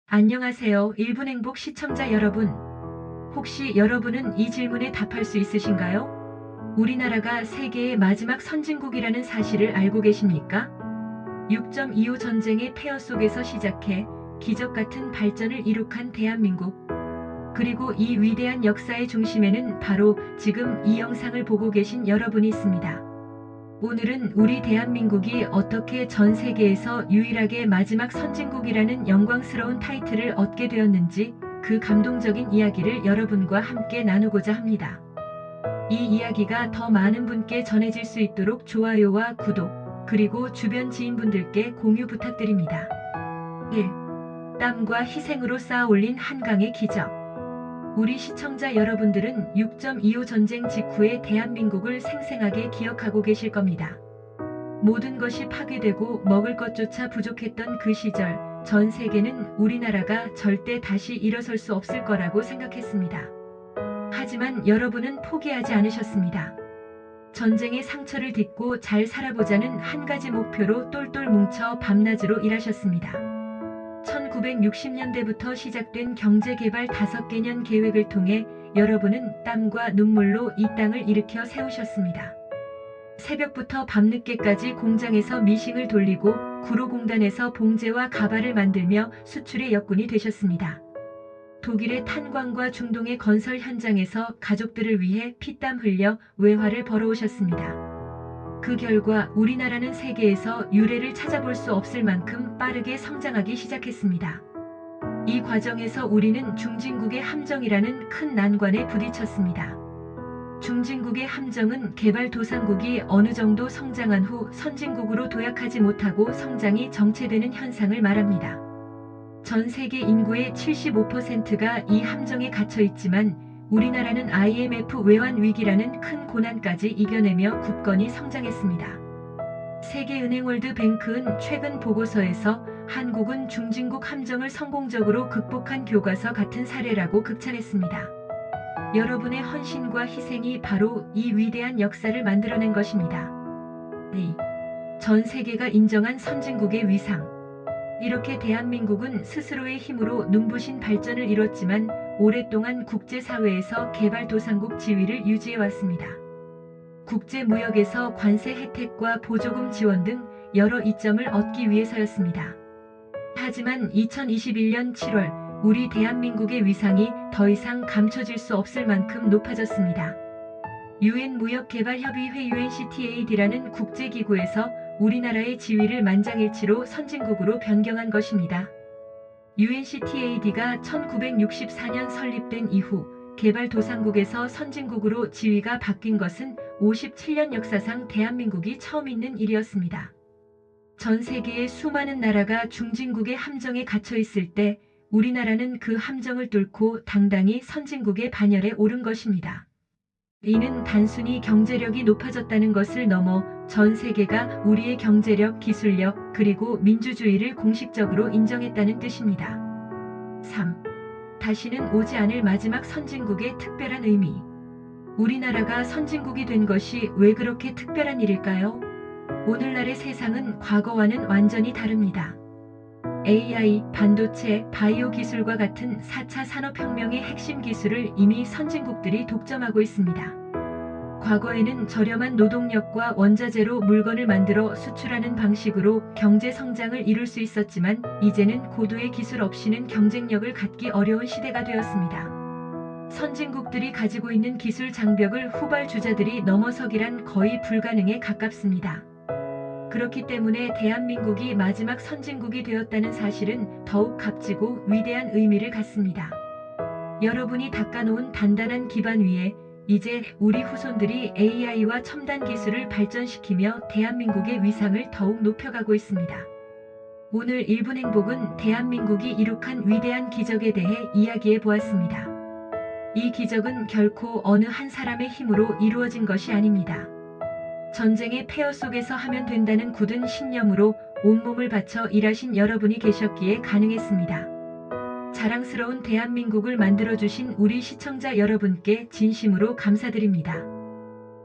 안녕하세요. 1분 행복 시청자 여러분. 혹시 여러분은 이 질문에 답할 수 있으신가요? 우리나라가 세계의 마지막 선진국이라는 사실을 알고 계십니까? 6.25 전쟁의 폐허 속에서 시작해 기적 같은 발전을 이룩한 대한민국. 그리고 이 위대한 역사의 중심에는 바로 지금 이 영상을 보고 계신 여러분이 있습니다. 오늘은 우리 대한민국이 어떻게 전 세계에서 유일하게 마지막 선진국이라는 영광스러운 타이틀을 얻게 되었는지 그 감동적인 이야기를 여러분과 함께 나누고자 합니다. 이 이야기가 더 많은 분께 전해질 수 있도록 좋아요와 구독, 그리고 주변 지인분들께 공유 부탁드립니다. 1. 땀과 희생으로 쌓아 올린 한강의 기적. 우리 시청자 여러분들은 6.25 전쟁 직후의 대한민국을 생생하게 기억하고 계실 겁니다. 모든 것이 파괴되고 먹을 것조차 부족했던 그 시절, 전 세계는 우리나라가 절대 다시 일어설 수 없을 거라고 생각했습니다. 하지만 여러분은 포기하지 않으셨습니다. 전쟁의 상처를 딛고 잘 살아보자는 한 가지 목표로 똘똘 뭉쳐 밤낮으로 일하셨습니다. 1960년대부터 시작된 경제개발 5개년 계획을 통해 여러분은 땀과 눈물로 이 땅을 일으켜 세우셨습니다. 새벽부터 밤늦게까지 공장에서 미싱을 돌리고 구로공단에서 봉제와 가발을 만들며 수출의 역군이 되셨습니다. 독일의 탄광과 중동의 건설 현장에서 가족들을 위해 피땀 흘려 외화를 벌어오셨습니다. 그 결과 우리나라는 세계에서 유례를 찾아볼 수 없을 만큼 빠르게 성장하기 시작했습니다. 이 과정에서 우리는 중진국의 함정이라는 큰 난관에 부딪혔습니다. 중진국의 함정은 개발도상국이 어느 정도 성장한 후 선진국으로 도약하지 못하고 성장이 정체되는 현상을 말합니다. 전 세계 인구의 75%가 이 함정에 갇혀 있지만 우리나라는 IMF 외환 위기라는 큰 고난까지 이겨내며 굳건히 성장했습니다. 세계은행 월드뱅크은 최근 보고서에서 한국은 중진국 함정을 성공적으로 극복한 교과서 같은 사례라고 극찬했습니다. 여러분의 헌신과 희생이 바로 이 위대한 역사를 만들어낸 것입니다. 2. 전 세계가 인정한 선진국의 위상. 이렇게 대한민국은 스스로의 힘으로 눈부신 발전을 이뤘지만 오랫동안 국제사회에서 개발도상국 지위를 유지해왔습니다. 국제무역에서 관세 혜택과 보조금 지원 등 여러 이점을 얻기 위해서였습니다. 하지만 2021년 7월 우리 대한민국의 위상이 더 이상 감춰질 수 없을 만큼 높아졌습니다. UN 무역개발협의회 UNCTAD라는 국제기구에서 우리나라의 지위를 만장일치로 선진국으로 변경한 것입니다. UNCTAD가 1964년 설립된 이후 개발도상국에서 선진국으로 지위가 바뀐 것은 57년 역사상 대한민국이 처음 있는 일이었습니다. 전 세계의 수많은 나라가 중진국의 함정에 갇혀 있을 때 우리나라는 그 함정을 뚫고 당당히 선진국의 반열에 오른 것입니다. 이는 단순히 경제력이 높아졌다는 것을 넘어 전 세계가 우리의 경제력, 기술력, 그리고 민주주의를 공식적으로 인정했다는 뜻입니다. 3. 다시는 오지 않을 마지막 선진국의 특별한 의미. 우리나라가 선진국이 된 것이 왜 그렇게 특별한 일일까요? 오늘날의 세상은 과거와는 완전히 다릅니다. AI, 반도체, 바이오 기술과 같은 4차 산업혁명의 핵심 기술을 이미 선진국들이 독점하고 있습니다. 과거에는 저렴한 노동력과 원자재로 물건을 만들어 수출하는 방식으로 경제 성장을 이룰 수 있었지만 이제는 고도의 기술 없이는 경쟁력을 갖기 어려운 시대가 되었습니다. 선진국들이 가지고 있는 기술 장벽을 후발주자들이 넘어서기란 거의 불가능에 가깝습니다. 그렇기 때문에 대한민국이 마지막 선진국이 되었다는 사실은 더욱 값지고 위대한 의미를 갖습니다. 여러분이 닦아놓은 단단한 기반 위에 이제 우리 후손들이 AI와 첨단 기술을 발전시키며 대한민국의 위상을 더욱 높여가고 있습니다. 오늘 1분 행복은 대한민국이 이룩한 위대한 기적에 대해 이야기해 보았습니다. 이 기적은 결코 어느 한 사람의 힘으로 이루어진 것이 아닙니다. 전쟁의 폐허 속에서 하면 된다는 굳은 신념으로 온몸을 바쳐 일하신 여러분이 계셨기에 가능했습니다. 자랑스러운 대한민국을 만들어주신 우리 시청자 여러분께 진심으로 감사드립니다.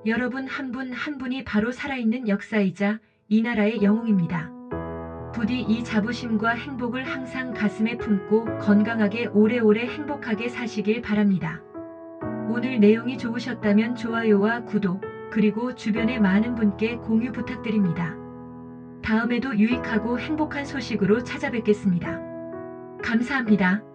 여러분 한 분 한 분이 바로 살아있는 역사이자 이 나라의 영웅입니다. 부디 이 자부심과 행복을 항상 가슴에 품고 건강하게 오래오래 행복하게 사시길 바랍니다. 오늘 내용이 좋으셨다면 좋아요와 구독, 그리고 주변의 많은 분께 공유 부탁드립니다. 다음에도 유익하고 행복한 소식으로 찾아뵙겠습니다. 감사합니다.